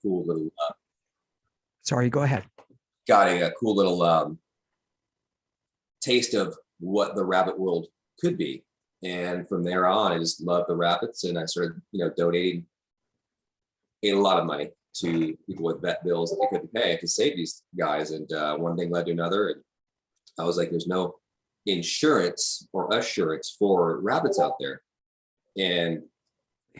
cool little, Sorry, go ahead. taste of what the rabbit world could be. And from there on, I just loved the rabbits, and I started, donating a lot of money to people with vet bills that they couldn't pay to save these guys. And one thing led to another. And I was like, there's no insurance or assurance for rabbits out there. And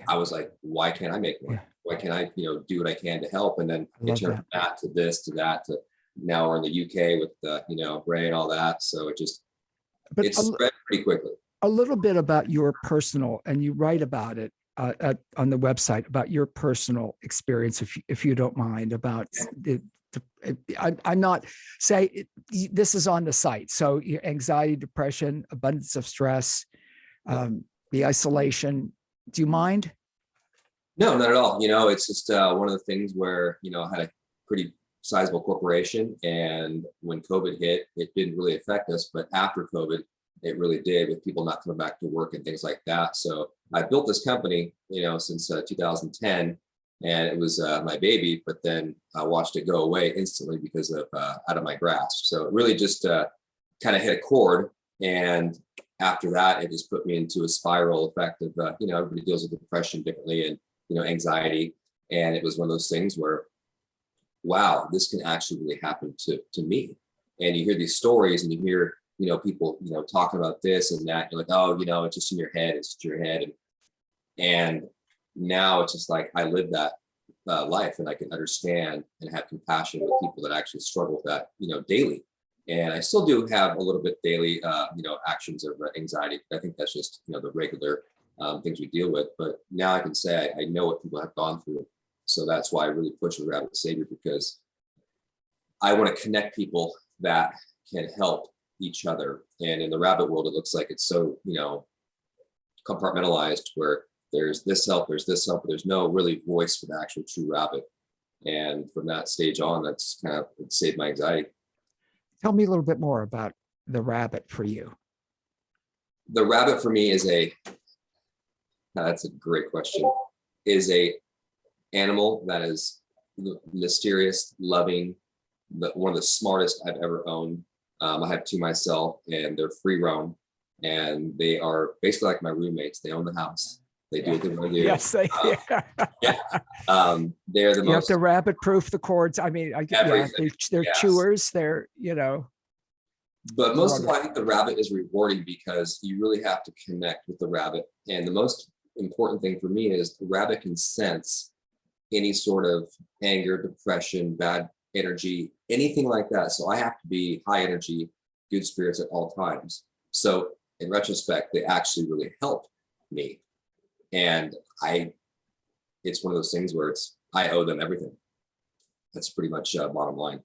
I was like, why can't I make one? Yeah. Why can't I, do what I can to help? And then I it love turned from that to this, to that, to now we're in the UK with Ray and all that. So it spread pretty quickly. A little bit about your personal, and you write about it on the website, about your personal experience, if you don't mind, about I'm not say this is on the site. So anxiety, depression, abundance of stress, the isolation. Do you mind? No, not at all. It's just one of the things where, I had a pretty sizable corporation, and when COVID hit, it didn't really affect us. But after COVID, it really did, with people not coming back to work and things like that. So I built this company, since 2010, and it was my baby, but then I watched it go away instantly because of out of my grasp. So it really just kind of hit a chord. And after that, it just put me into a spiral effect of, everybody deals with depression differently, and, anxiety. And it was one of those things where, wow, this can actually really happen to me. And you hear these stories, and you hear, people, talking about this and that. You're like, oh, it's just in your head. It's just your head. And now it's just like, I live that life, and I can understand and have compassion with people that actually struggle with that, daily. And I still do have a little bit daily, actions of anxiety. I think that's just, the regular things we deal with. But now I can say I know what people have gone through. So that's why I really push the Rabbit Savior, because I want to connect people that can help each other. And in the rabbit world, it looks like it's so, compartmentalized, where there's this help, but there's no really voice for the actual true rabbit. And from that stage on, that's kind of, it saved my anxiety. Tell me a little bit more about the rabbit for you. The rabbit for me is that's a great question, is a animal that is mysterious, loving, one of the smartest I've ever owned. I have two myself, and they're free roam, and they are basically like my roommates. They own the house. They do what they want to do. Yes, they. Yeah. They're the You most. have to rabbit proof the cords. I mean, they're chewers. They're, But most of all, I think the rabbit is rewarding, because you really have to connect with the rabbit. And the most important thing for me is the rabbit can sense any sort of anger, depression, bad energy, anything like that. So I have to be high energy, good spirits at all times. So in retrospect, they actually really help me. And it's one of those things where I owe them everything. That's pretty much bottom line.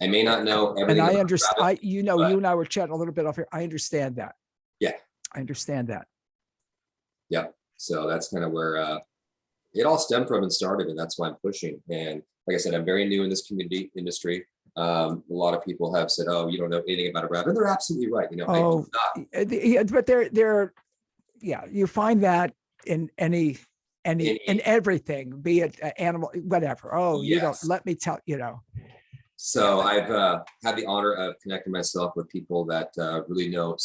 I may not know everything. And I understand, you and I were chatting a little bit off here. I understand that. Yeah. I understand that. Yeah. So that's kind of where it all stemmed from and started. And that's why I'm pushing. And like I said, I'm very new in this community industry. A lot of people have said, oh, you don't know anything about a rabbit. And they're absolutely right. But they're, you find that in in everything, be it animal, whatever. Oh, yes. You don't let me tell, So I've had the honor of connecting myself with people that really know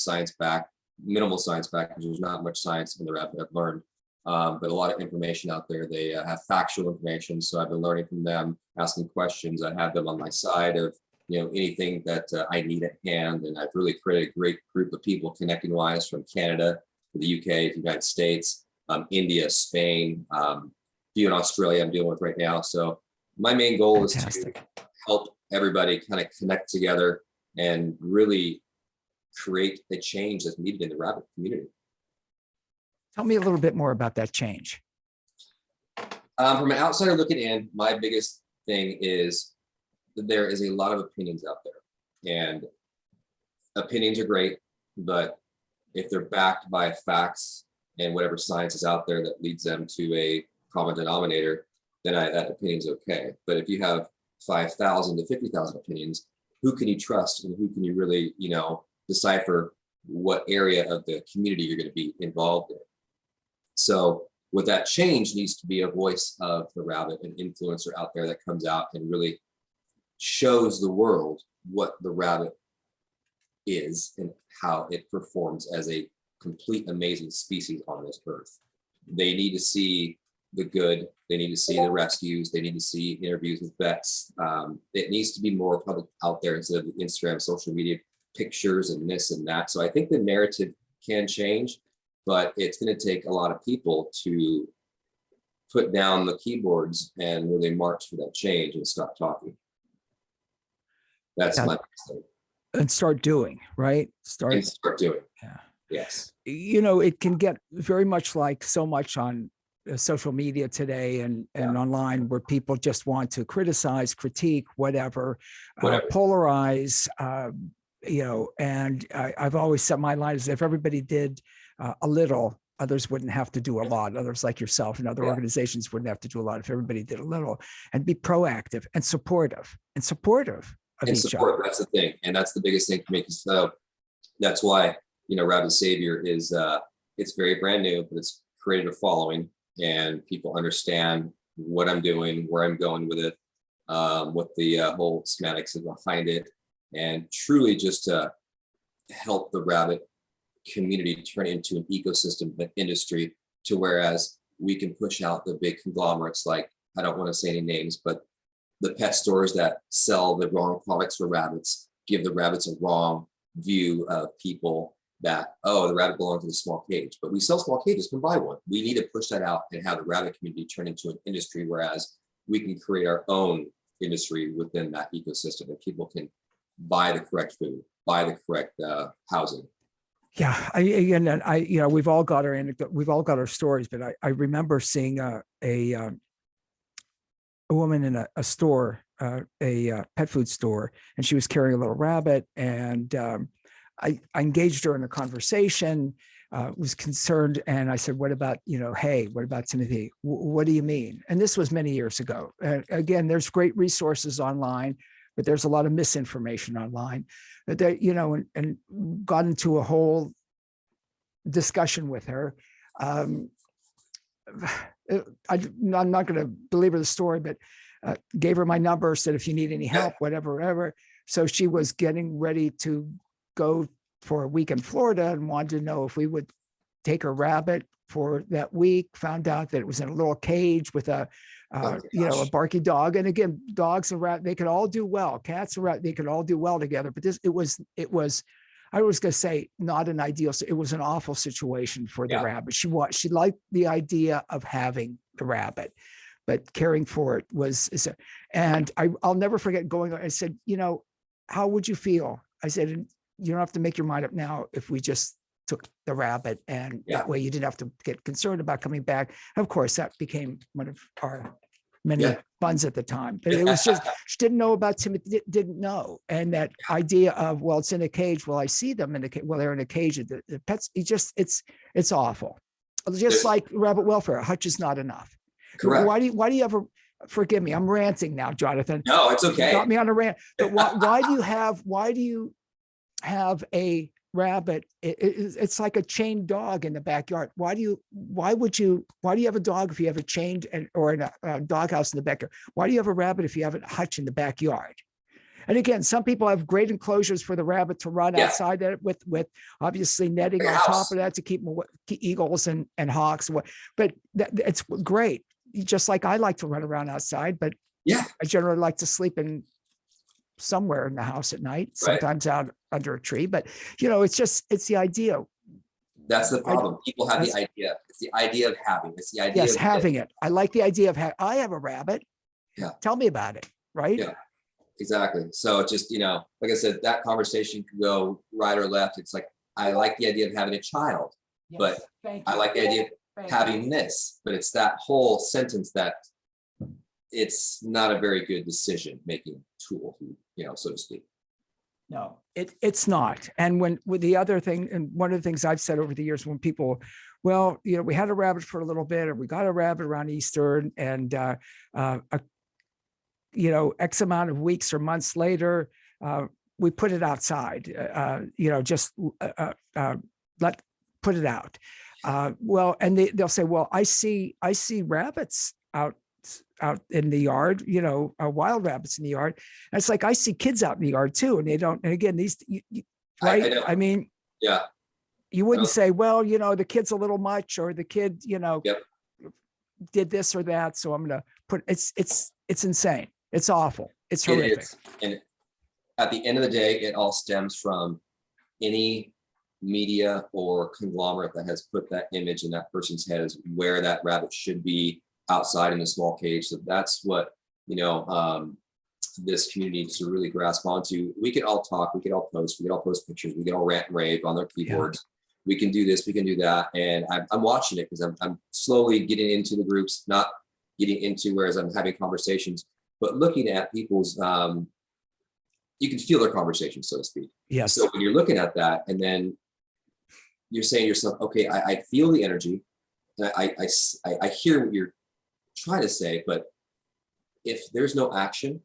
minimal science back, because there's not much science in the rabbit I've learned, but a lot of information out there. They have factual information. So I've been learning from them, asking questions. I have them on my side of, anything that I need at hand. And I've really created a great group of people connecting wise, from Canada to the UK, to the United States, India, Spain, a few in Australia I'm dealing with right now. So my main goal is to help everybody kind of connect together and really create a change that's needed in the rabbit community. Tell me a little bit more about that change. From an outsider looking in, my biggest thing is that there is a lot of opinions out there, and opinions are great, but if they're backed by facts and whatever science is out there that leads them to a common denominator, then that opinion's okay. But if you have 5,000 to 50,000 opinions, who can you trust, and who can you really, decipher what area of the community you're going to be involved in? So What that change needs to be a voice of the rabbit, an influencer out there that comes out and really shows the world what the rabbit is and how it performs as a complete amazing species on this earth. They need to see the good, they need to see the rescues, they need to see interviews with vets. It needs to be more public out there instead of the Instagram, social media pictures and this and that. So I think the narrative can change, but it's going to take a lot of people to put down the keyboards and really march for that change and stop talking. That's my thing. And start doing, right? Start doing. Yeah. Yes. You know, it can get very much like so much on social media today and online, where people just want to criticize, critique, whatever. Polarize, you know, and I've always set my line as if everybody did a little, others wouldn't have to do a lot. Others like yourself and other organizations wouldn't have to do a lot if everybody did a little, and be proactive and supportive of each other. That's the thing. And that's the biggest thing for me. So that's why, you know, Rabbit Savior is, it's very brand new, but it's created a following and people understand what I'm doing, where I'm going with it, what the whole schematics is behind it, and truly just to help the rabbit community turn into an ecosystem, an industry, to whereas we can push out the big conglomerates, like, I don't want to say any names, but the pet stores that sell the wrong products for rabbits, give the rabbits a wrong view of people that, oh, the rabbit belongs in a small cage, but we sell small cages, can buy one. We need to push that out and have the rabbit community turn into an industry, whereas we can create our own industry within that ecosystem, and people can buy the correct food, buy the correct housing. Yeah, you know, we've all got our anecdote, we've all got our stories, but I remember seeing a woman in a store, a pet food store, and she was carrying a little rabbit, and I engaged her in a conversation, was concerned, and I said, what about, you know, hey, what about Timothy? What do you mean? And this was many years ago. Again, there's great resources online, but there's a lot of misinformation online. That, you know, and got into a whole discussion with her. I'm not going to belabor the story, but gave her my number, said, if you need any help, whatever. So she was getting ready to go for a week in Florida and wanted to know if we would take her rabbit for that week. Found out that it was in a little cage with a, you know, a barky dog. And again, dogs and rat, they could all do well. Cats and rat, they could all do well together. But this, it was, I was going to say, not an ideal. It was an awful situation for the rabbit. She liked the idea of having the rabbit, but caring for it was, and I'll never forget going, I said, you know, how would you feel? I said, you don't have to make your mind up now if we just took the rabbit, and that way you didn't have to get concerned about coming back. Of course, that became one of our many funds at the time, but it was just, she didn't know about Timothy, didn't know. And that idea of, well, it's in a cage. Well, I see them in a cage. Well, they're in a cage. The pets, it's awful. Just like rabbit welfare, a hutch is not enough. Correct. Why do you ever, forgive me, I'm ranting now, Jonathan. No, it's okay. You got me on a rant. But why do you have a rabbit? It's like a chained dog in the backyard. Why do you have a dog if you have a chained or in a doghouse in the backyard? Why do you have a rabbit if you have a hutch in the backyard? And again, some people have great enclosures for the rabbit to run outside that with obviously netting on top of that to keep eagles and hawks. But it's great. Just like I like to run around outside, but I generally like to sleep in somewhere in the house at night, sometimes out under a tree. But, you know, it's the idea. That's the problem. People have the idea. It's the idea of having. It's the idea of having it. I like the idea of I have a rabbit. Yeah. Tell me about it. Right. Yeah, exactly. So it's just, you know, like I said, that conversation could go right or left. It's like, I like the idea of having a child, but I like the idea of having this, but it's that whole sentence that it's not a very good decision making tool, you know, so to speak. No, it's not. And with the other thing, and one of the things I've said over the years, when people, well, you know, we had a rabbit for a little bit, or we got a rabbit around Easter, and you know, X amount of weeks or months later, we put it outside, you know, just put it out. Well, and they'll say, well, I see rabbits out in the yard, wild rabbits in the yard. And it's like, I see kids out in the yard too. And they don't, and again, right. I mean, yeah, you wouldn't say, well, the kid's a little much, or the kid, yep. did this or that. So I'm going to put, it's insane. It's awful. It's horrific. It is. And at the end of the day, it all stems from any media or conglomerate that has put that image in that person's head as where that rabbit should be, outside in a small cage. So that's what, this community needs to really grasp onto. We can all talk, we can all post pictures, we can all rant and rave on their keyboards. Yeah. We can do this, we can do that. And I'm watching it because I'm slowly getting into the groups, not getting into whereas I'm having conversations, but looking at people's, you can feel their conversation, so to speak. Yes. So when you're looking at that, and then you're saying to yourself, okay, I feel the energy, and I hear what you're trying to say, but if there's no action,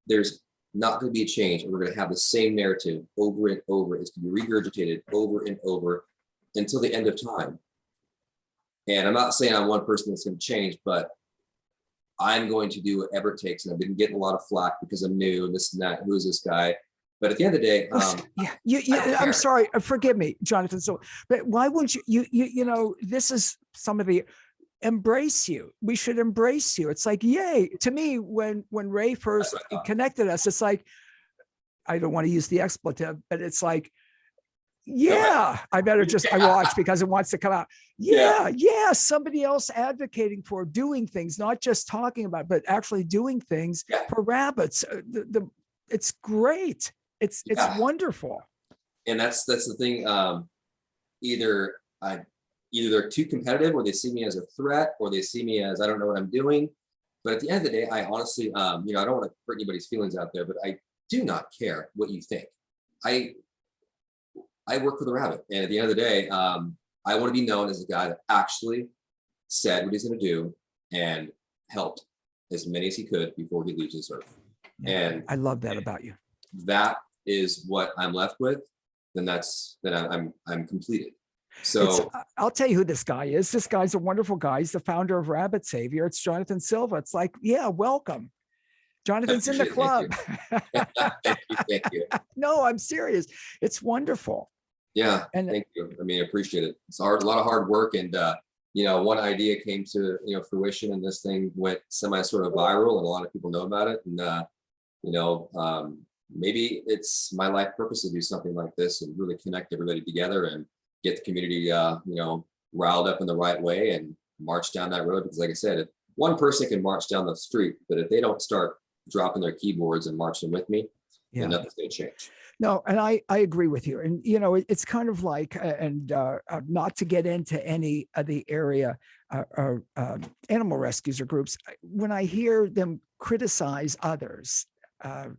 there's not going to be a change, and we're going to have the same narrative over and over. It's going to be regurgitated over and over until the end of time. And I'm not saying I'm one person that's going to change, but I'm going to do whatever it takes. And I've been getting a lot of flack because I'm new and this and that. Who is this guy? But at the end of the day, I'm sorry, forgive me, Jonathan. So, but why wouldn't you, this is some of the, embrace you. We should embrace you. It's like, yay. To me, when Ray first connected us, it's like, I don't want to use the expletive, but it's like, yeah, I better just, I watch because it wants to come out. Yeah. Somebody else advocating for doing things, not just talking about, but actually doing things for rabbits. It's great. It's wonderful. And that's the thing. Either they're too competitive, or they see me as a threat, or they see me as I don't know what I'm doing. But at the end of the day, I honestly, I don't want to hurt anybody's feelings out there, but I do not care what you think. I work for the rabbit, and at the end of the day, I want to be known as a guy that actually said what he's going to do and helped as many as he could before he leaves this earth. Yeah, and I love that about you. That is what I'm left with. Then I'm completed. So I'll tell you who this guy is. This guy's a wonderful guy. He's the founder of Rabbit Savior. It's Jonathan Silva. It's like, yeah, welcome. Jonathan's in the club. Thank you. No, I'm serious. It's wonderful. Yeah, and thank you. I mean, I appreciate it. It's hard, a lot of hard work, and one idea came to fruition, and this thing went semi sort of viral, and a lot of people know about it. And maybe it's my life purpose to do something like this and really connect everybody together and get the community, riled up in the right way and march down that road. Because like I said, if one person can march down the street, but if they don't start dropping their keyboards and marching with me, then nothing's going to change. No, and I agree with you. And, it's kind of like, not to get into any of the area animal rescues or groups, when I hear them criticize others,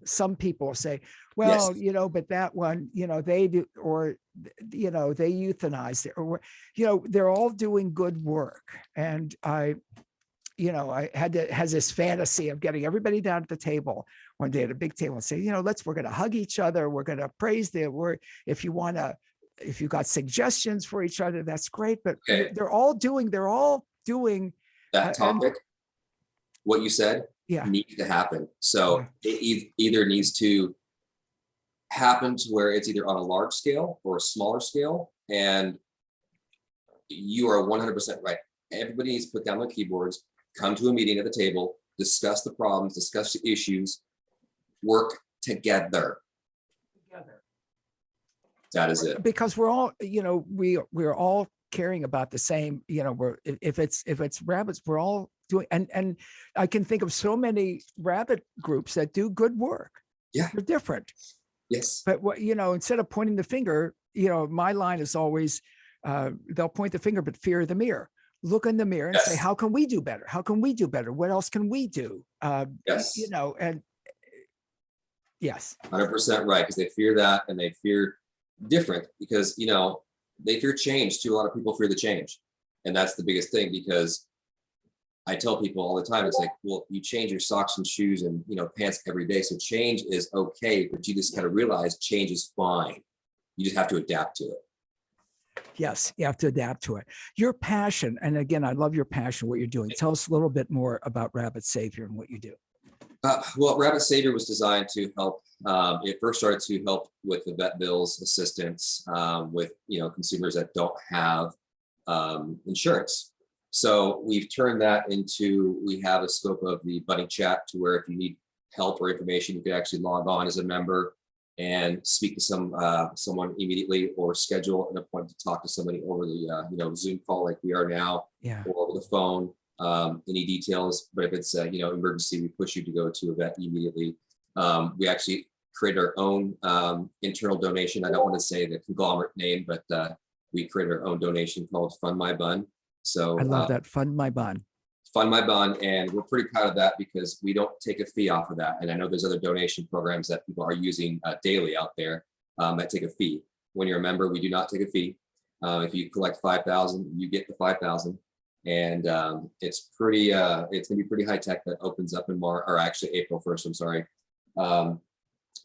some people say, well, but that one, they do, or, they euthanize it, or, they're all doing good work. And I has this fantasy of getting everybody down at the table one day at a big table and say, we're going to hug each other. We're going to praise the word. If you got suggestions for each other, that's great. But they're all doing that topic. What you said needs to happen. So it either needs to happen to where it's either on a large scale or a smaller scale. And you are 100% right. Everybody needs to put down their keyboards, come to a meeting at the table, discuss the problems, discuss the issues, work together. That is it. Because we're all, we're all caring about the same, if it's rabbits, we're all doing, and I can think of so many rabbit groups that do good work. Yeah. They're different. Yes. But what, instead of pointing the finger, my line is always, they'll point the finger, but fear the mirror. Look in the mirror and say, how can we do better? How can we do better? What else can we do? Yes. And yes. 100% right. Because they fear that, and they fear different because, they fear change too. A lot of people fear the change. And that's the biggest thing, because I tell people all the time, it's like, well, you change your socks and shoes and, pants every day. So change is okay, but you just got to realize change is fine. You just have to adapt to it. Yes, you have to adapt to it. Your passion, and again, I love your passion, what you're doing. Tell us a little bit more about Rabbit Savior and what you do. Well, Rabbit Savior was designed to help. It first started to help with the vet bills assistance with consumers that don't have insurance. So we've turned that into, we have a scope of the buddy chat to where if you need help or information, you can actually log on as a member and speak to someone immediately, or schedule an appointment to talk to somebody over the Zoom call like we are now, Yeah, or over the phone. Any details, but if it's emergency, we push you to go to a vet immediately. We actually created our own internal donation. I don't want to say the conglomerate name, but we created our own donation called Fund My Bun. So I love that. Fund My Bun. Fund My Bun, and we're pretty proud of that because we don't take a fee off of that. And I know there's other donation programs that people are using daily out there that take a fee. When you're a member, we do not take a fee. If you collect 5,000, you get the 5,000, and it's pretty. It's gonna be pretty high tech. That opens up in March, or actually April 1st. I'm sorry.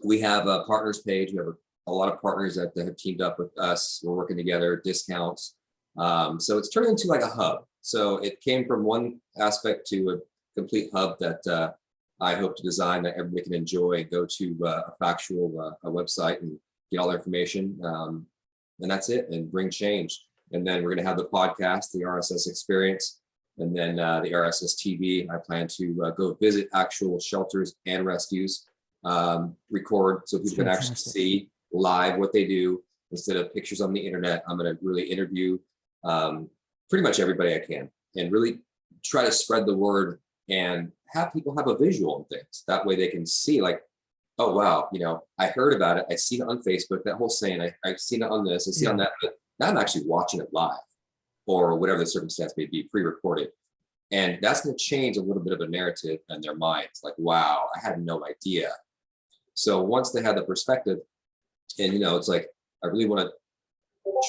We have a partners page. We have a lot of partners that have teamed up with us. We're working together, discounts. So it's turned into like a hub. So it came from one aspect to a complete hub that I hope to design that everybody can enjoy and go to a factual a website and get all the information. And that's it, and bring change. And then we're going to have the podcast, the RSS Experience, and then the RSS TV. I plan to go visit actual shelters and rescues, record so people can actually see live what they do instead of pictures on the internet. I'm going to really interview pretty much everybody I can, and really try to spread the word and have people have a visual on things. That way they can see, like, oh, wow, I heard about it. I seen it on Facebook, that whole saying, I've seen it on this, I see on that, but now I'm actually watching it live, or whatever the circumstance may be, pre-recorded. And that's going to change a little bit of a narrative in their minds. Like, wow, I had no idea. So once they have the perspective, and it's like, I really want to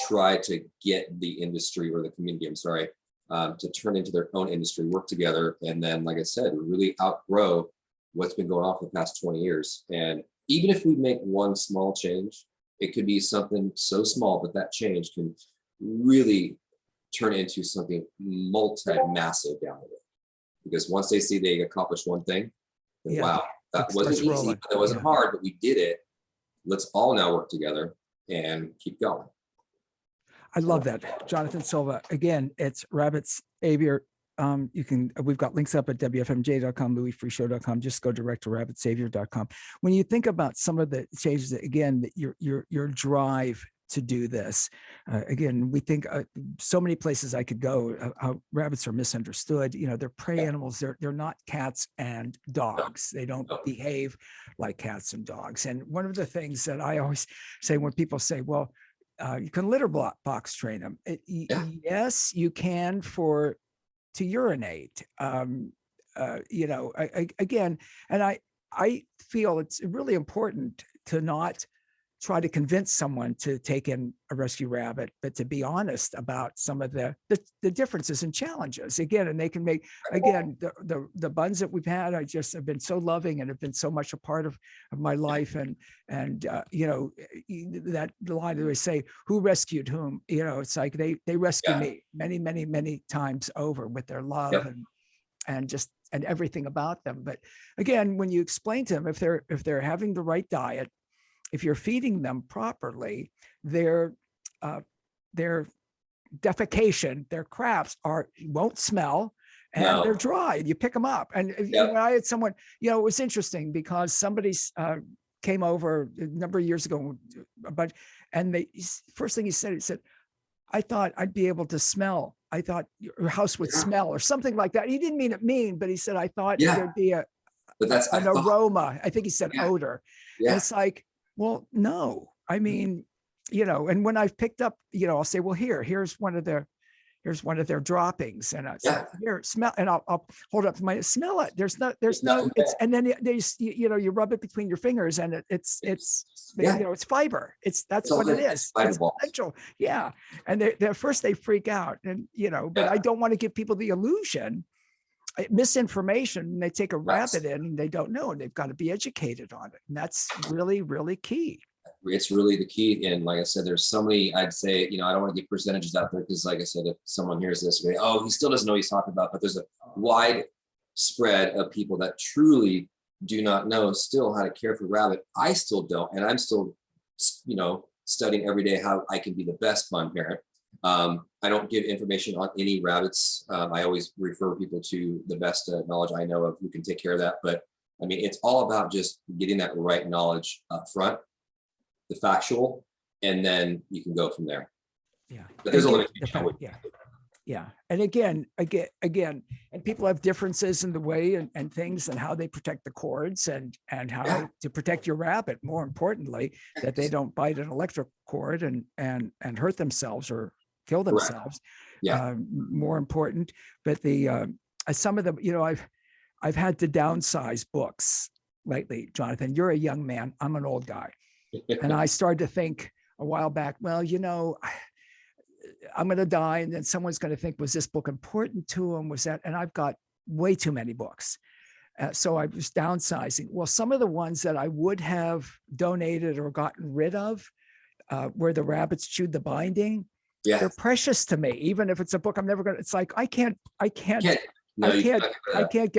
try to get the industry, or the community, I'm sorry, to turn into their own industry, work together. And then, like I said, really outgrow what's been going on for the past 20 years. And even if we make one small change, it could be something so small, but that change can really turn into something multi-massive down the road. Because once they see they accomplished one thing, then, wow, that wasn't easy, but it wasn't hard, but we did it. Let's all now work together and keep going. I love that. Jonathan Silva. Again, it's Rabbit Savior. We've got links up at WFMJ.com, LouisFreeShow.com. Just go direct to rabbitsavior.com. When you think about some of the changes, again, that your drive to do this, again, we think so many places I could go, how rabbits are misunderstood. They're prey animals. They're not cats and dogs. They don't behave like cats and dogs. And one of the things that I always say when people say, well, you can litter box train them. Yes, you can to urinate. Again, and I feel it's really important to not try to convince someone to take in a rescue rabbit, but to be honest about some of the differences and challenges. Again, and they can make, again, the buns that we've had, I just have been so loving and have been so much a part of my life. And that line that they say, who rescued whom? It's like they rescue me many, many, many times over with their love and everything about them. But again, when you explain to them, if they're having the right diet, if you're feeding them properly, their defecation, their craps won't smell, and they're dry. You pick them up. And I had someone, it was interesting because somebody came over a number of years ago, and first thing he said, I thought I'd be able to smell. I thought your house would smell, or something like that. He didn't mean it mean, but he said, I thought there'd be an aroma. I think he said odor. Yeah. And it's like, well, no, I mean, and when I've picked up, I'll say, well, here's one of their droppings, and I say, here, smell, and I'll hold up my, smell it. There's no, it's, and then you rub it between your fingers, and it's fiber. That's what it is. It's essential. Yeah. And they first they freak out, and but I don't want to give people the illusion, misinformation. They take a rabbit in and they don't know, and they've got to be educated on it. And that's really, really key. it's really the key. And like I said, there's so many, I'd say, I don't want to get percentages out there because like I said, if someone hears this, oh, he still doesn't know what he's talking about, but there's a wide spread of people that truly do not know still how to care for rabbit. I still don't. And I'm still, studying every day how I can be the best pond parent. I don't give information on any rabbits. I always refer people to the best knowledge I know of who can take care of that. But I mean, it's all about just getting that right knowledge up front, the factual, and then you can go from there. Yeah. But there's a And limitation. yeah. Yeah. And again, and people have differences in the way and things and how they protect the cords and how to protect your rabbit. More importantly, that they don't bite an electric cord and hurt themselves or kill themselves. Yeah. More important, but some of them, I've had to downsize books lately, Jonathan. You're a young man. I'm an old guy. And I started to think a while back, well, I'm going to die. And then someone's going to think, was this book important to them? Was that? And I've got way too many books. So I was downsizing. Well, some of the ones that I would have donated or gotten rid of, where the rabbits chewed the binding, they're precious to me. Even if it's a book I'm never going to, it's like, I can't get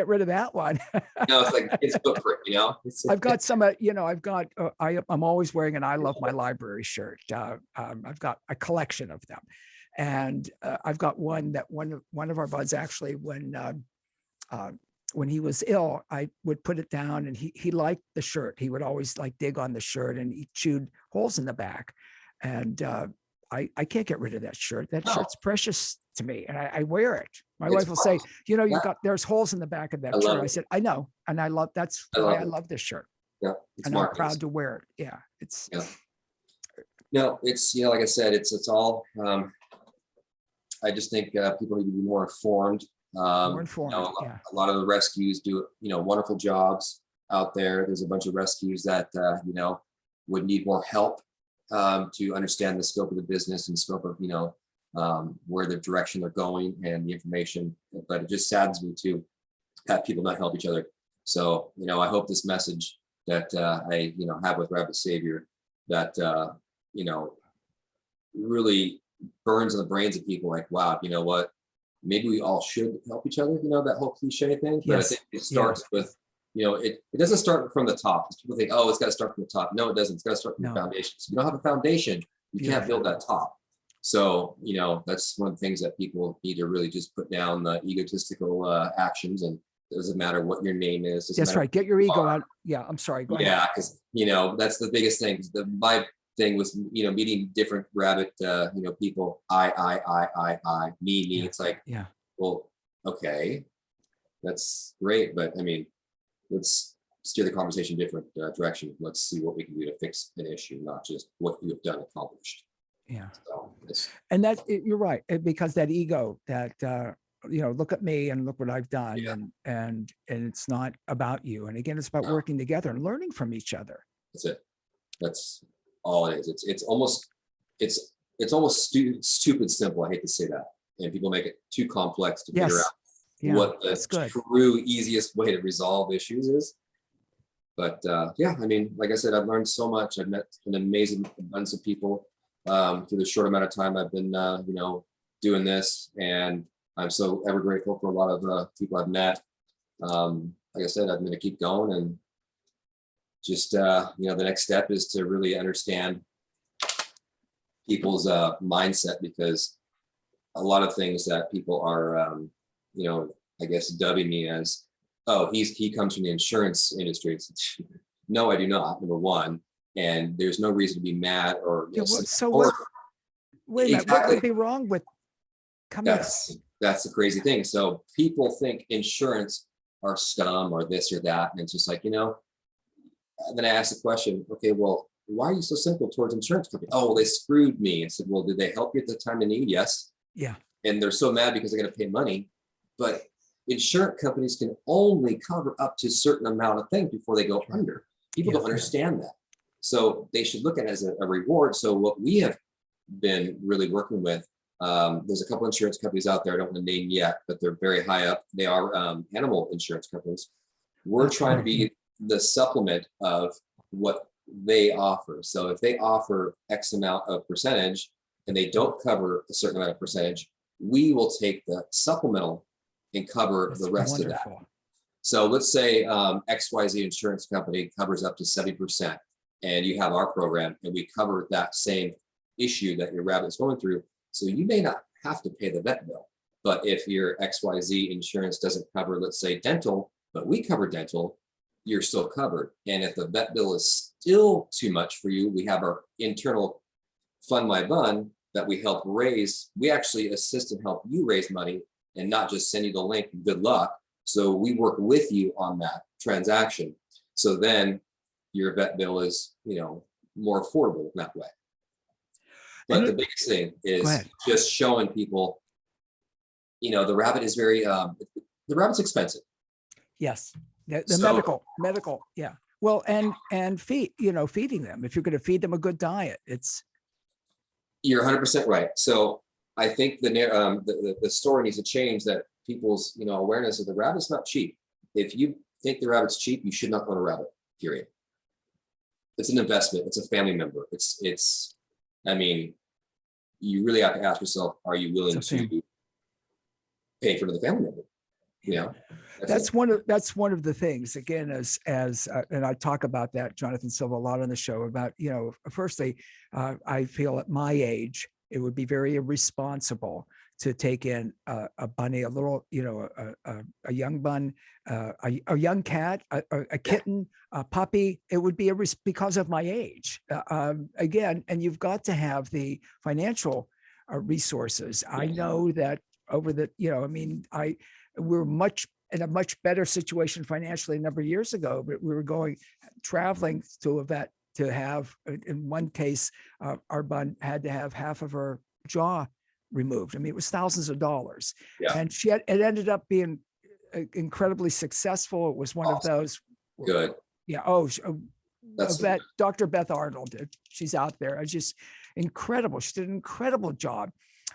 rid of that one. No, it's like it's book for I've got some, I'm always wearing an I Love My Library shirt. I've got a collection of them. And I've got one that one of our buds actually, when he was ill, I would put it down and he liked the shirt. He would always like dig on the shirt and he chewed holes in the back. And I can't get rid of that shirt. That shirt's precious to me and I wear it. My wife will say, there's holes in the back of that shirt. I said, I know. And I love this shirt. Yeah. And I'm proud to wear it. Yeah. No, it's, like I said, it's all, I just think people need to be more informed. More informed. A lot of the rescues do, wonderful jobs out there. There's a bunch of rescues that, would need more help to understand the scope of the business and scope of, where the direction they're going and the information. But it just saddens me to have people not help each other. So, I hope this message that I, have with Rabbit Savior that, really burns in the brains of people like, wow, you know what? Maybe we all should help each other, that whole cliche thing. But I think it starts with, it doesn't start from the top. People think, oh, it's got to start from the top. No, it doesn't. It's got to start from the foundation. So if you don't have a foundation, you can't build that top. So, that's one of the things that people need to really just put down the egotistical actions. And it doesn't matter what your name is. That's right. Get your ego out. Yeah. I'm sorry. Go ahead. Yeah. Because, that's the biggest thing. My thing was, meeting different rabbit, people, I, me. It's like, well, okay, that's great. But I mean, let's steer the conversation different direction. Let's see what we can do to fix an issue, not just what you have done accomplished. Yeah. So and you're right. Because that ego that, look at me and look what I've done. And it's not about you. And again, it's about working together and learning from each other. That's it. That's all it is. It's almost stupid simple. I hate to say that. And people make it too complex to figure out what the true easiest way to resolve issues is. But I mean, like I said, I've learned so much. I've met an amazing bunch of people through the short amount of time I've been, doing this. And I'm so ever grateful for a lot of people I've met. Like I said, I'm going to keep going and just, the next step is to really understand people's mindset, because a lot of things that people are, I guess, dubbing me as, oh, he comes from the insurance industry. No, I do not, number one. And there's no reason to be mad or. Wait a minute, what would be wrong with coming? That's the crazy thing. So people think insurance are scum or this or that. And it's just like, then I asked the question, okay, well, why are you so simple towards insurance companies? Oh, well, they screwed me. I said, well, did they help you at the time of need? Yes. Yeah. And they're so mad because they're going to pay money. But insurance companies can only cover up to a certain amount of things before they go under. People don't understand that. So they should look at it as a reward. So what we have been really working with, there's a couple insurance companies out there, I don't want to name yet, but they're very high up. They are animal insurance companies. We're trying to be the supplement of what they offer. So if they offer X amount of percentage and they don't cover a certain amount of percentage, we will take the supplemental and cover That's the rest of that. wonderful. So let's say XYZ insurance company covers up to 70%, and you have our program and we cover that same issue that your rabbit is going through. So you may not have to pay the vet bill. But if your XYZ insurance doesn't cover, let's say, dental, but we cover dental, you're still covered. And if the vet bill is still too much for you, we have our internal Fund My Bun that we help raise. We actually assist and help you raise money and not just send you the link and good luck. So we work with you on that transaction. So then your vet bill is, more affordable that way. But the biggest thing is just showing people, the rabbit is the rabbit's expensive. Yes. The medical. Yeah. Well, and feeding them. If you're going to feed them a good diet, You're 100% right. So I think the story needs to change, that people's, awareness of the rabbit's not cheap. If you think the rabbit's cheap, you should not own a rabbit, period. It's an investment. It's a family member. You really have to ask yourself, are you willing to pay for the family member? That's one of the things, again, as and I talk about that, Jonathan Silva, a lot on the show about, firstly, I feel at my age, it would be very irresponsible to take in a bunny, a little, a young bun, a young cat, a kitten, a puppy. It would be because of my age. Again, and you've got to have the financial resources. I know that over the, we're in a much better situation financially a number of years ago, but we were traveling to a vet to have, in one case, our bun had to have half of her jaw removed. It was thousands of dollars. Yeah. And it ended up being incredibly successful. It was one of those. Good. Yeah. Vet, Dr. Beth Arnold, she's out there. Just incredible. She did an incredible job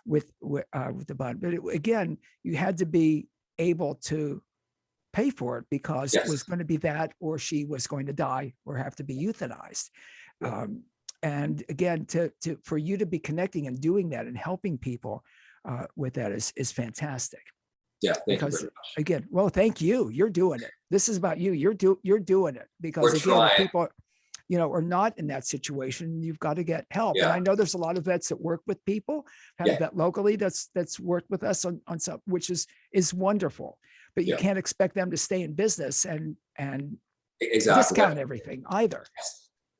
with the bun. But again, you had to be able to pay for it, because it was going to be that, or she was going to die or have to be euthanized. Yeah. And again, for you to be connecting and doing that and helping people with that is fantastic. Yeah, thank you very much. Again, well, thank you. You're doing it. This is about you. You're doing it, because if people, are not in that situation, you've got to get help. Yeah. And I know there's a lot of vets that work with people, have a vet locally that's worked with us on some, which is wonderful. But you can't expect them to stay in business and discount everything either.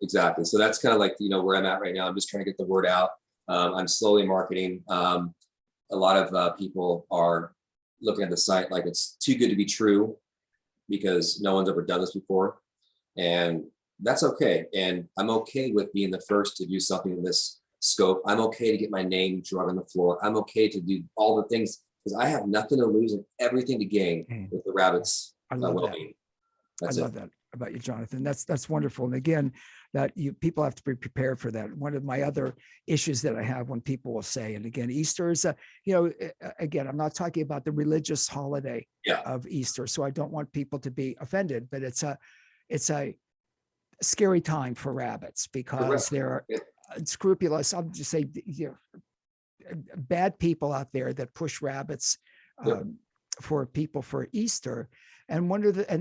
Exactly. So that's kind of like, where I'm at right now. I'm just trying to get the word out. I'm slowly marketing. A lot of people are looking at the site like it's too good to be true, because no one's ever done this before. And that's okay. And I'm okay with being the first to do something in this scope. I'm okay to get my name drawn on the floor. I'm okay to do all the things, because I have nothing to lose and everything to gain with the rabbits' well-being. I love that about you, Jonathan. That's wonderful. And again, that people have to be prepared for that. One of my other issues that I have when people will say, and again, Easter is again, I'm not talking about the religious holiday of Easter, so I don't want people to be offended, but it's a scary time for rabbits, because they're scrupulous. I'll just say, bad people out there that push rabbits for people for Easter, and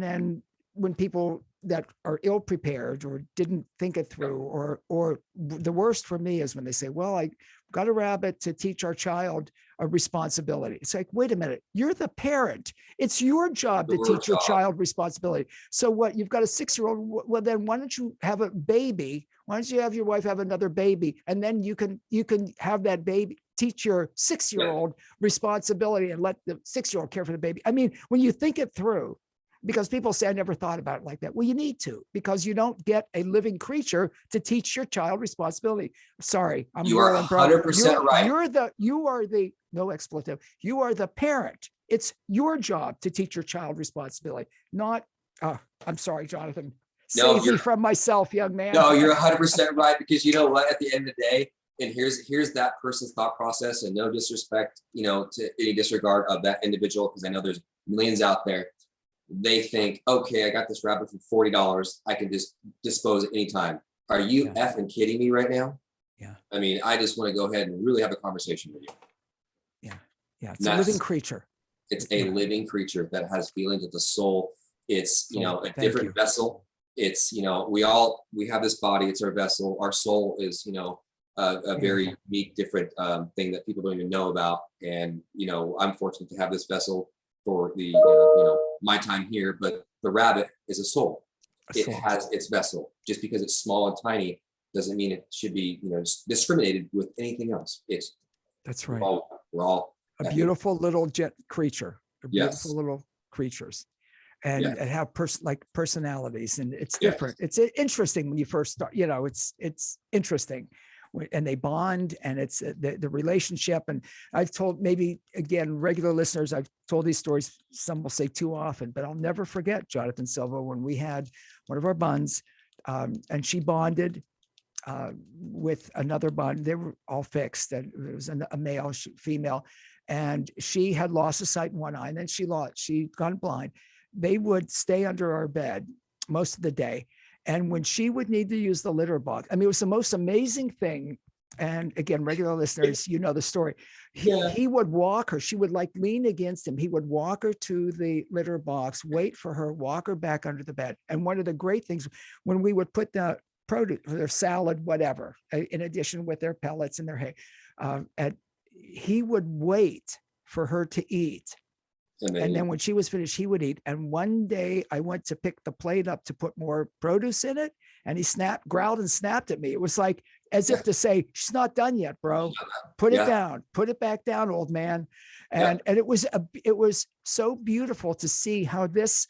then when people that are ill prepared or didn't think it through, or the worst for me is when they say, well, I got a rabbit to teach our child a responsibility. It's like, wait a minute, you're the parent. It's your job to teach your child responsibility. So what, you've got a 6-year-old, well, then why don't you have a baby? Why don't you have your wife have another baby? And then you can have that baby, teach your 6-year-old responsibility and let the 6-year-old care for the baby. When you think it through, because people say, I never thought about it like that. Well, you need to, because you don't get a living creature to teach your child responsibility. Sorry, you are 100% right. You are the no expletive. You are the parent. It's your job to teach your child responsibility, not, I'm sorry, Jonathan. Save me from myself, young man. No, you're 100% right, because you know what, at the end of the day, and here's that person's thought process, and no disrespect, to any disregard of that individual, because I know there's millions out there. They think, okay, I got this rabbit for $40. I can just dispose at any time. Are you Yeah. effing kidding me right now? Yeah. I mean, I just want to go ahead and really have a conversation with you. Yeah. Yeah. It's And a living that's, creature. it's a Yeah. living creature that has feelings. It's a soul. It's, you know, Soul. a Thank different you. vessel. It's, you know, we have this body. It's our vessel. Our soul is, you know, a very unique, different thing that people don't even know about. And, you know, I'm fortunate to have this vessel for the, you know, my time here, but the rabbit is a soul. A It soul. has its vessel. Just because it's small and tiny doesn't mean it should be, you know, discriminated with anything else. It's That's we're right. all A beautiful little creature. yes, Beautiful little creatures. And yeah, have like personalities, and it's yes, different. It's interesting when you first start, you know, it's interesting. And they bond, and it's the relationship. And I've told, maybe again, regular listeners, I've told these stories, some will say too often, but I'll never forget, Jonathan Silva, when we had one of our buns, and she bonded with another bun. They were all fixed, and it was a male, female, and she had lost the sight in one eye, and then she'd gone blind. They would stay under our bed most of the day. And when she would need to use the litter box, I mean, it was the most amazing thing. And again, regular listeners, you know the story. yeah. He would walk her. She would like lean against him. He would walk her to the litter box, wait for her, walk her back under the bed. And one of the great things, when we would put the produce, their salad, whatever, in addition with their pellets and their hay, he would wait for her to eat. And then when she was finished, he would eat. And one day I went to pick the plate up to put more produce in it. And he growled and snapped at me. It was like, as if to say, she's not done yet, bro. Put it down, put it back down, old man. And it was so beautiful to see how this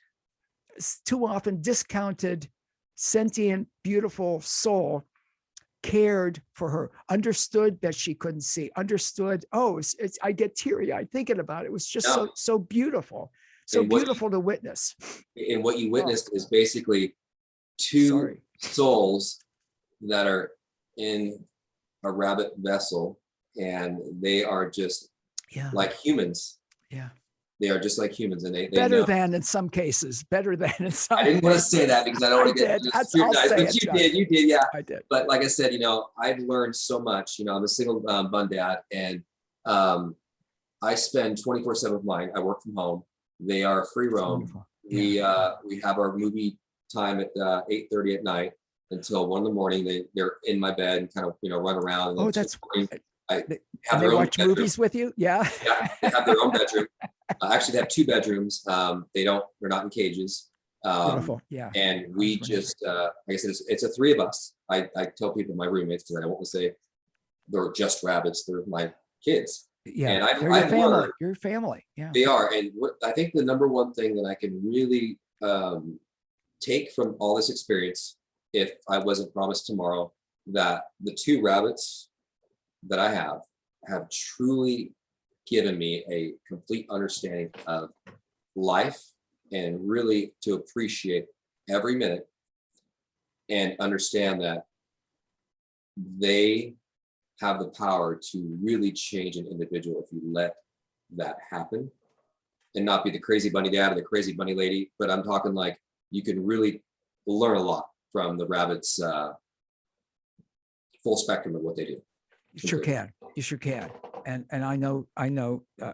too often discounted, sentient, beautiful soul cared for her, understood that she couldn't see, understood. Oh, I get teary eyed thinking about it. It was just so beautiful, so beautiful to witness. And what you witnessed is basically two souls that are in a rabbit vessel, and they are just like humans. Yeah. They are just like humans, and they better know. than in some cases, better than in some. I didn't want to say that because I don't want to get scrutinized, but you did, yeah. I did. But like I said, you know, I've learned so much. You know, I'm a single bun dad, and I spend 24/7 with mine. I work from home. They are free roam. We have our movie time at 8:30 at night until 1 in. They're in my bed and kind of, you know, run around. And that's have they watch movies with you. Yeah. Yeah, they have their own bedroom. Actually, they have 2 bedrooms. They're not in cages. Beautiful. Yeah. And we just, like I said, it's a 3 of us. I tell people, my roommates, because I don't want to say they're just rabbits. They're my kids. Yeah. And I've family. learned, your family. Yeah. they are. And I think the number one thing that I can really take from all this experience, if I wasn't promised tomorrow, that the 2 rabbits that I have truly given me a complete understanding of life, and really to appreciate every minute and understand that they have the power to really change an individual if you let that happen, and not be the crazy bunny dad or the crazy bunny lady. But I'm talking like you can really learn a lot from the rabbits' full spectrum of what they do. You sure can. You sure can. And I know,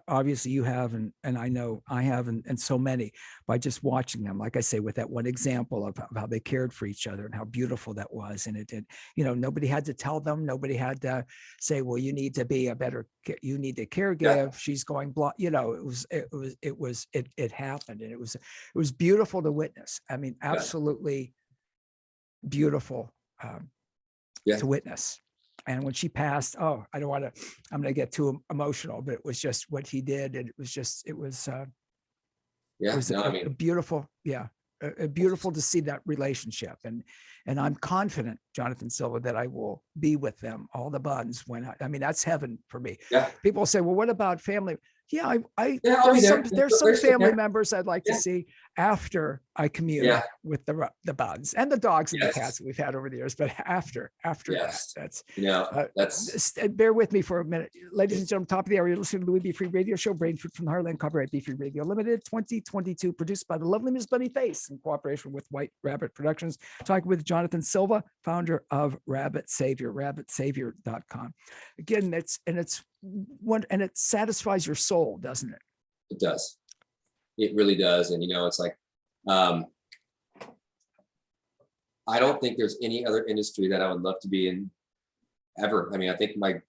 obviously you have, and I know I have, and so many, by just watching them, like I say, with that one example of how they cared for each other and how beautiful that was. And it did, you know, nobody had to tell them, nobody had to say, well, you need to be you need to caregive. Yeah. She's going blind. You know, it happened, and it was beautiful to witness. I mean, absolutely beautiful to witness. And when she passed, I'm going to get too emotional, but it was just what he did. And it was beautiful. Yeah. Beautiful to see that relationship. And I'm confident, Jonathan Silva, that I will be with them, all the buns, I mean, that's heaven for me. Yeah. People say, well, what about family? Yeah, I Yeah, I'll be there. there's some There's some family there. members I'd like to Yeah. see after I commune Yeah. with the bugs and the dogs and the Yes. cats that we've had over the years. But after that, Yes. that's That's bear with me for a minute, ladies and gentlemen. Top of the hour, you're listening to the Louis B. Free Radio Show, Brainford from the Heartland, copyright Be Free Radio Limited, 2022, produced by the lovely Miss Bunny Face in cooperation with White Rabbit Productions. Talking with Jonathan Silva, founder of Rabbit Savior, rabbitsavior.com. Again, it's one, and it satisfies your soul, doesn't it? it does. It really does. And it's like, I don't think there's any other industry that I would love to be in ever. I mean, I think my,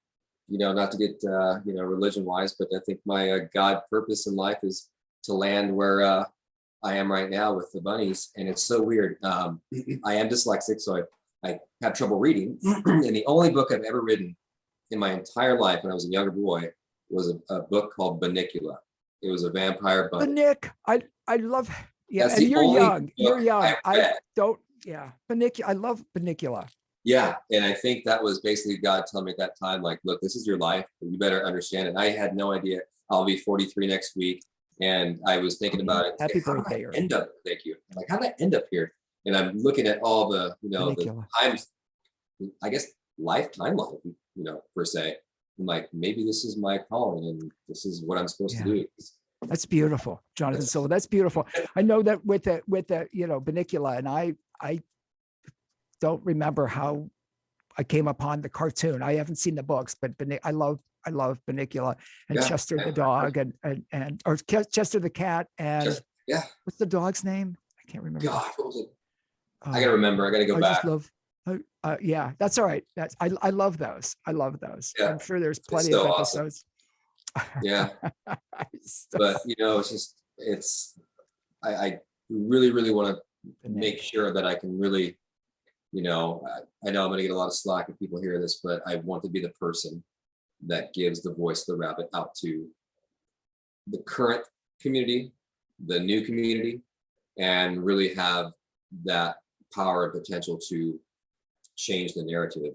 not to get, religion wise, but I think my God purpose in life is to land where I am right now with the bunnies. And it's so weird. I am dyslexic, so I have trouble reading. And the only book I've ever written in my entire life when I was a younger boy was a book called Bunnicula. It was a vampire bunny. Nick, I love, yeah, That's and the you're only young. You're book young. I've I read. don't, yeah. I love Bunnicula. Yeah. And I think that was basically God telling me at that time, like, look, this is your life. You better understand it. I had no idea. I'll be 43 next week. And I was thinking about it. Happy How did birthday, I Earl. end up? Thank you. I'm like, how did I end up here? And I'm looking at all the, the Bunnicula. times, I guess, lifetime life, per se. I'm like, maybe this is my calling and this is what I'm supposed to do. That's beautiful, Jonathan Silva. That's beautiful. I know that with the Bunnicula, and I don't remember how I came upon the cartoon. I haven't seen the books, but I love Bunnicula and Chester the dog and or Chester the cat and what's the dog's name? I can't remember. God, what was it? I gotta remember. I gotta go back. Just love. Yeah, that's all right. I love those. I love those. Yeah. I'm sure there's plenty so of awesome. episodes. Yeah. But I really, really want to make sure that I can really, I know I'm going to get a lot of slack if people hear this, but I want to be the person that gives the voice of the rabbit out to the current community, the new community, and really have that power and potential to change the narrative,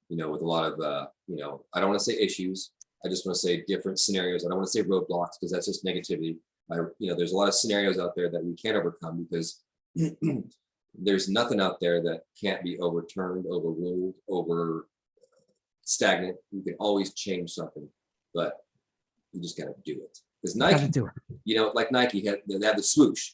with a lot of, I don't want to say issues. I just want to say different scenarios. I don't want to say roadblocks because that's just negativity. There's a lot of scenarios out there that we can't overcome because there's nothing out there that can't be overturned, overruled, over stagnant. You can always change something, but you just got to do it. Because Nike, like Nike they have the swoosh.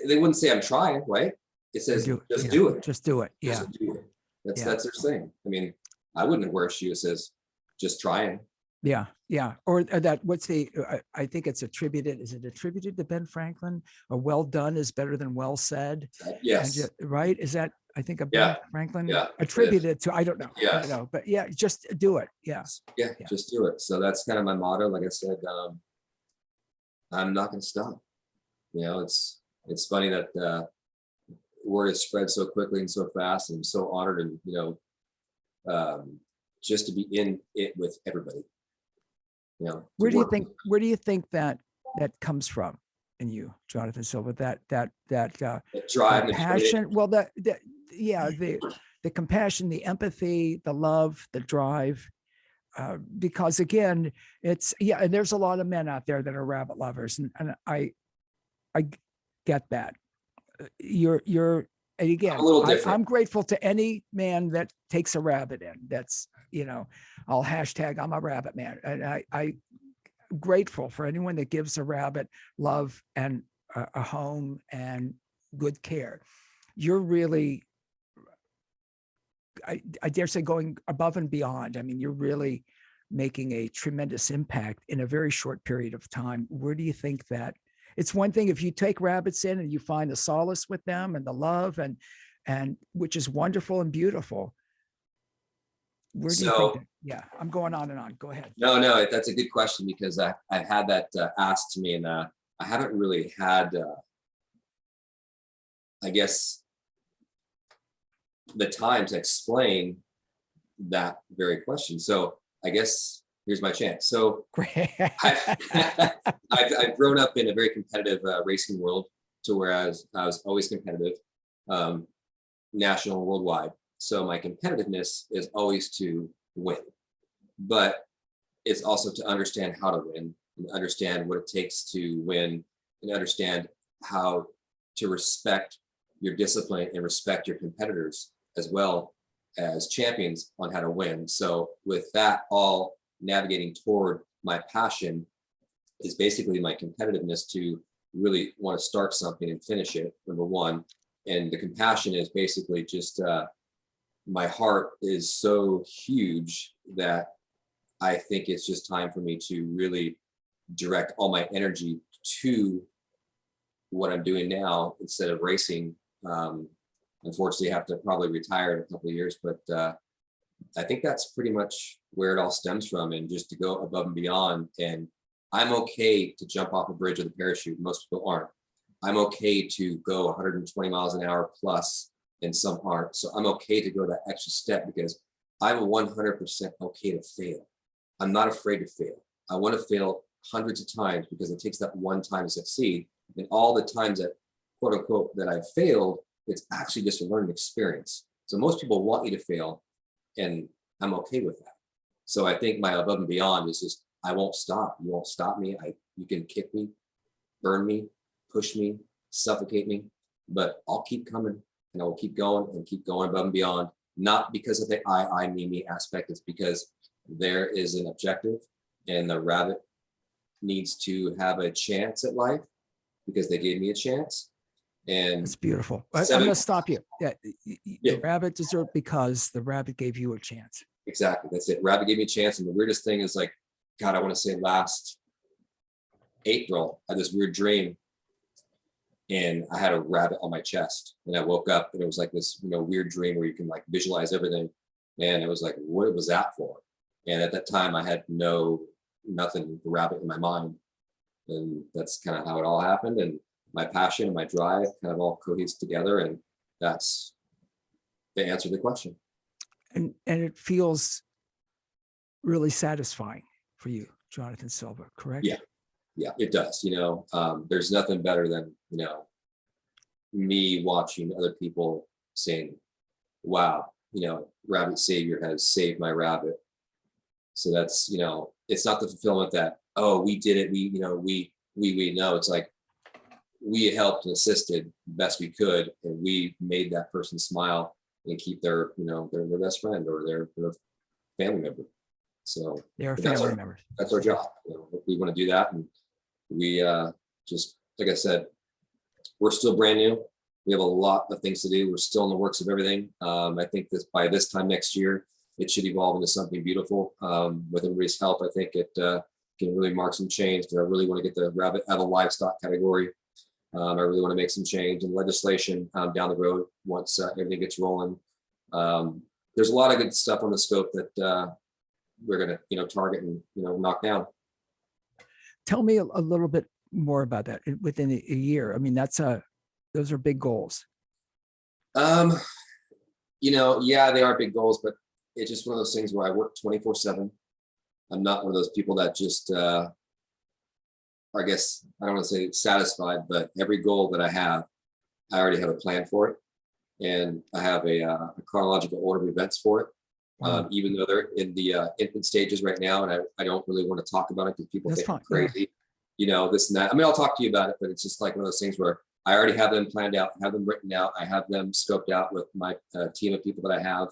They wouldn't say I'm trying, right? It says just do it. Just do it. Yeah. Just do it. That's their thing. I mean, I wouldn't wear a shoe that says just trying. Yeah. Yeah. Or that, what's I think it's attributed. Is it attributed to Ben Franklin? Or well done is better than well said. Yes. Right. Is that, I think, a Ben Franklin attributed to, I don't know. Yes. I don't know, but yeah, just do it. Yeah. Just do it. So that's kind of my motto. Like I said, I'm not going to stop. It's funny that word has spread so quickly and so fast, and I'm so honored and just to be in it with everybody. Where do you think that comes from in you, Jonathan Silva? That drive, passion. Well, the compassion, the empathy, the love, the drive. Because again, and there's a lot of men out there that are rabbit lovers, and I get that. And again, I'm grateful to any man that takes a rabbit in. That's, I'll hashtag I'm a rabbit man. And I grateful for anyone that gives a rabbit love and a home and good care. You're really, I dare say, going above and beyond. I mean, you're really making a tremendous impact in a very short period of time. Where do you think that? It's one thing if you take rabbits in and you find the solace with them and the love and which is wonderful and beautiful. Where do you think that? Yeah, I'm going on and on. Go ahead. No, that's a good question because I've had that asked to me, and I haven't really had, I guess, the time to explain that very question. So I guess here's my chance. So I've grown up in a very competitive racing world, to where I was always competitive, national and worldwide. So my competitiveness is always to win, but it's also to understand how to win and understand what it takes to win, and understand how to respect your discipline and respect your competitors as well as champions on how to win. So with that all navigating toward my passion is basically my competitiveness to really want to start something and finish it, number one. And the compassion is basically just my heart is so huge that I think it's just time for me to really direct all my energy to what I'm doing now instead of racing. Unfortunately, I have to probably retire in a couple of years, but I think that's pretty much where it all stems from, and just to go above and beyond. And I'm okay to jump off a bridge with a parachute. Most people aren't. I'm okay to go 120 miles an hour plus, and some aren't. So I'm okay to go that extra step because I'm 100% okay to fail. I'm not afraid to fail. I want to fail hundreds of times because it takes that one time to succeed. And all the times that, quote unquote, that I've failed, it's actually just a learning experience. So most people want you to fail, and I'm okay with that. So I think my above and beyond is just, I won't stop. You won't stop me. You can kick me, burn me, push me, suffocate me, but I'll keep coming, and I will keep going above and beyond. Not because of the I, me aspect. It's because there is an objective, and the rabbit needs to have a chance at life because they gave me a chance. And it's beautiful. I'm going to stop you. Yeah, the rabbit deserved because the rabbit gave you a chance. Exactly. That's it. Rabbit gave me a chance. And the weirdest thing is, like, God, I want to say last April, I had this weird dream, and I had a rabbit on my chest, and I woke up, and it was like this, weird dream where you can like visualize everything. And it was like, what was that for? And at that time I had nothing rabbit in my mind. And that's kind of how it all happened. And my passion and my drive kind of all cohesed together. And that's the answer to the question. And it feels really satisfying for you, Jonathan Silva, correct? Yeah, it does. There's nothing better than, me watching other people saying, wow, Rabbit Savior has saved my rabbit. So that's, it's not the fulfillment that, oh, we did it. We know. It's like we helped and assisted best we could, and we made that person smile and keep their best friend or their family member. So they're family members. That's our job. We want to do that. And we just, like I said, we're still brand new. We have a lot of things to do. We're still in the works of everything. I think by this time next year, it should evolve into something beautiful. With everybody's help, I think it can really mark some change. I really want to get the rabbit out of the livestock category. I really want to make some change in legislation down the road once everything gets rolling. There's a lot of good stuff on the scope that we're going to target and knock down. Tell me a little bit more about that within a year. I mean, those are big goals. Yeah, they are big goals, but it's just one of those things where I work 24/7. I'm not one of those people that just, I guess, I don't want to say satisfied, but every goal that I have, I already have a plan for it. And I have a chronological order of events for it. Wow. Even though they're in the infant stages right now, and I don't really want to talk about it because people think I'm crazy, this and that. I mean, I'll talk to you about it, but it's just like one of those things where I already have them planned out, have them written out. I have them scoped out with my team of people that I have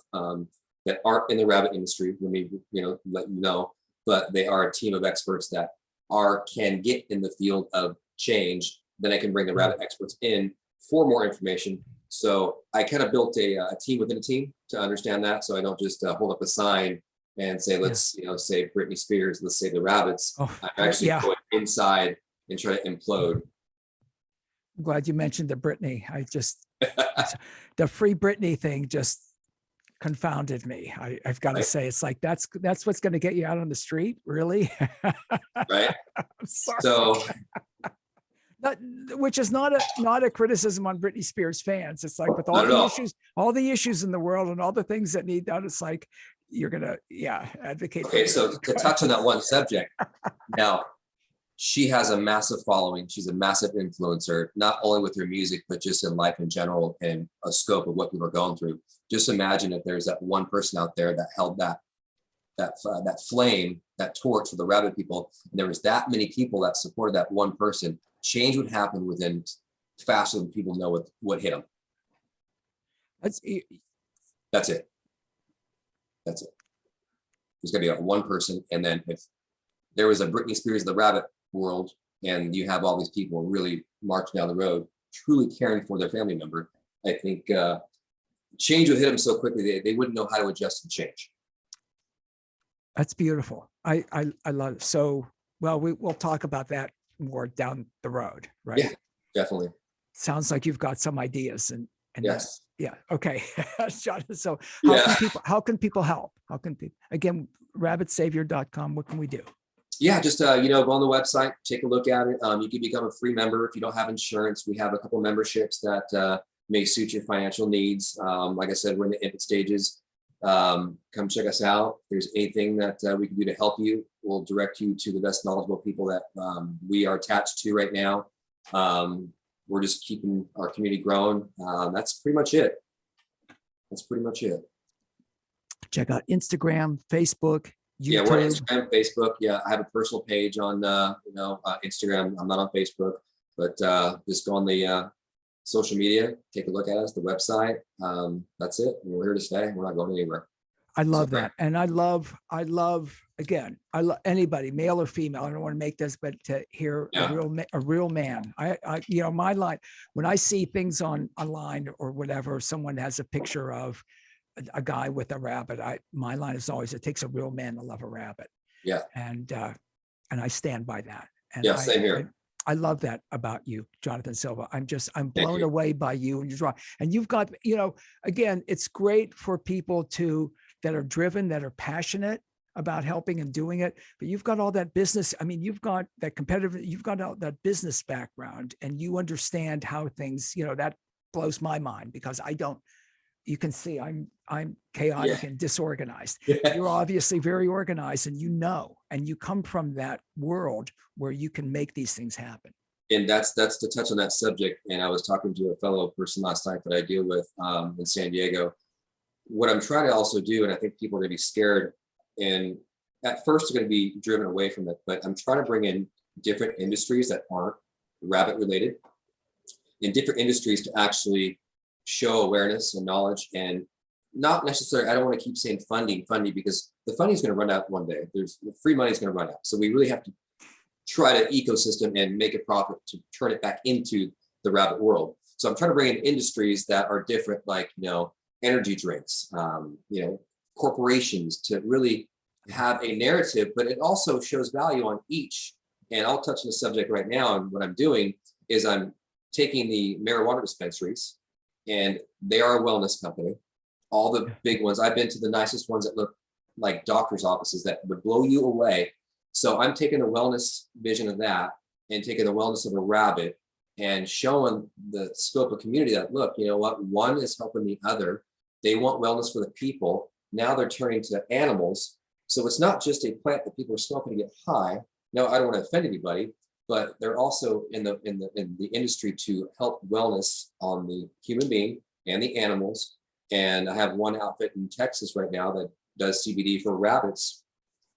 that aren't in the rabbit industry. Let me, let you know, but they are a team of experts that can get in the field of change. Then I can bring the rabbit experts in for more information. So I kind of built a team within a team to understand that. So I don't just hold up a sign and say, let's, say Britney Spears, let's say the rabbits. I'm actually going inside and try to implode. I'm glad you mentioned the Britney. The free Britney thing just confounded me. I've got to say, it's like, that's what's going to get you out on the street. Really? Right. I'm sorry. So, which is not a criticism on Britney Spears fans. It's like with all the issues in the world and all the things that need done, it's like, you're going to, advocate. Okay. So to touch on that one subject now, she has a massive following. She's a massive influencer, not only with her music, but just in life in general and a scope of what people are going through. Just imagine if there's that one person out there that held that that flame, that torch for the rabbit people, and there was that many people that supported that one person, change would happen within faster than people know what hit them. That's it. That's it. There's gonna be one person, and then if there was a Britney Spears of the rabbit world, and you have all these people really marching down the road, truly caring for their family member, I think change would hit them so quickly they wouldn't know how to adjust and change. That's beautiful. I love it. So, well, we'll talk about that more down the road, right? Yeah, definitely. Sounds like you've got some ideas and yes. Yeah. Okay. So how can people help? How can people, again, rabbitsavior.com, what can we do? Yeah, just go on the website, take a look at it. You can become a free member if you don't have insurance. We have a couple of memberships that may suit your financial needs. Like I said, we're in the infant stages. Come check us out. If there's anything that we can do to help you, we'll direct you to the best knowledgeable people that we are attached to right now. We're just keeping our community growing. That's pretty much it. Check out Instagram, Facebook, YouTube. Yeah, we're on Instagram, Facebook. Yeah, I have a personal page on Instagram. I'm not on Facebook, but just go on the social media, take a look at us, the website. That's it. We're here to stay. We're not going anywhere. I love that. And I love anybody, male or female. I don't want to make this, but to hear a real man. My line, when I see things online or whatever, someone has a picture of a guy with a rabbit, my line is always, it takes a real man to love a rabbit. Yeah. And I stand by that. And yeah, same here. I love that about you, Jonathan Silva. I'm blown away by you and your draw. And you've got, again, it's great for people that are driven, that are passionate about helping and doing it, but you've got all that business. I mean, you've got that competitive, you've got all that business background, and you understand how things, that blows my mind, because you can see I'm chaotic and disorganized. You're obviously very organized, and and you come from that world where you can make these things happen. And that's to touch on that subject. And I was talking to a fellow person last night that I deal with in San Diego. What I'm trying to also do, and I think people are going to be scared, and at first are going to be driven away from it, but I'm trying to bring in different industries that aren't rabbit related, in different industries, to actually show awareness and knowledge, and not necessarily, I don't want to keep saying funding, because the funding is going to run out one day. The free money is going to run out. So we really have to try to ecosystem and make a profit to turn it back into the rabbit world. So I'm trying to bring in industries that are different, like, energy drinks, corporations, to really have a narrative, but it also shows value on each. And I'll touch on the subject right now. And what I'm doing is I'm taking the marijuana dispensaries, and they are a wellness company. All the big ones, I've been to the nicest ones that look like doctor's offices that would blow you away. So I'm taking the wellness vision of that and taking the wellness of a rabbit and showing the scope of community that, look, you know what, one is helping the other. They want wellness for the people. Now they're turning to animals. So it's not just a plant that people are smoking to get high. No, I don't want to offend anybody, but they're also in the industry to help wellness on the human being and the animals. And I have one outfit in Texas right now that does CBD for rabbits.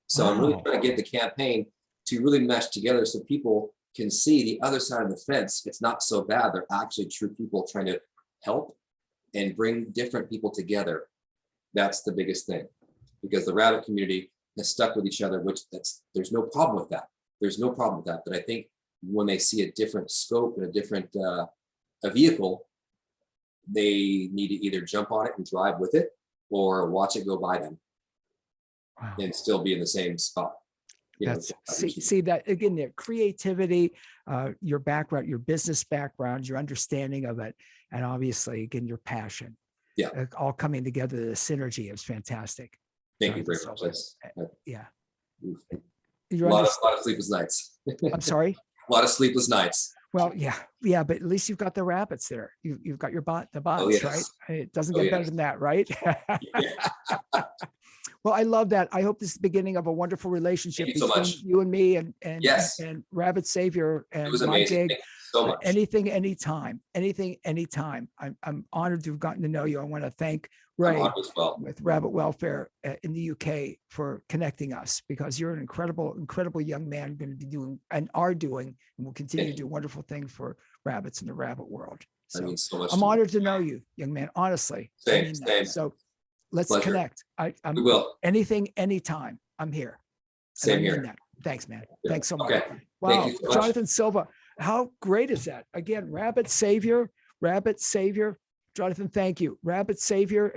So I'm really trying to get the campaign to really mesh together so people can see the other side of the fence. It's not so bad. They're actually true people trying to help and bring different people together. That's the biggest thing, because the rabbit community has stuck with each other, there's no problem with that. There's no problem with that. But I think when they see a different scope and a different a vehicle, they need to either jump on it and drive with it, or watch it go by them and still be in the same spot. See that again, their creativity, your background, your business background, your understanding of it, and obviously again your passion. Yeah, all coming together. The synergy is fantastic. Thank you very much. Yeah, a lot of sleepless nights. I'm sorry. A lot of sleepless nights. Well, yeah, but at least you've got the rabbits there. You've got the bots, right? It doesn't get better than that, right? Well, I love that. I hope this is the beginning of a wonderful relationship between you and me and Rabbit Savior and it was my amazing. gig. so but much. anything, anytime, anything, anytime. I'm honored to have gotten to know you. I want to thank I'm Ray honored as well. with Rabbit Welfare in the UK for connecting us, because you're an incredible young man, going to be doing and are doing and will continue to do wonderful things for rabbits in the rabbit world. That So means so much. I'm to me. honored to know you, young man. Honestly, I Same, mean that. same. So let's Pleasure. connect. We I'm will. anything, anytime. I'm here. And I Same mean here. that. Thanks, man. Yeah. Thanks so much. Okay. Wow. Thank you so much. Jonathan Silva. How great is that? Again, Rabbit Savior, Jonathan, thank you. Rabbit Savior.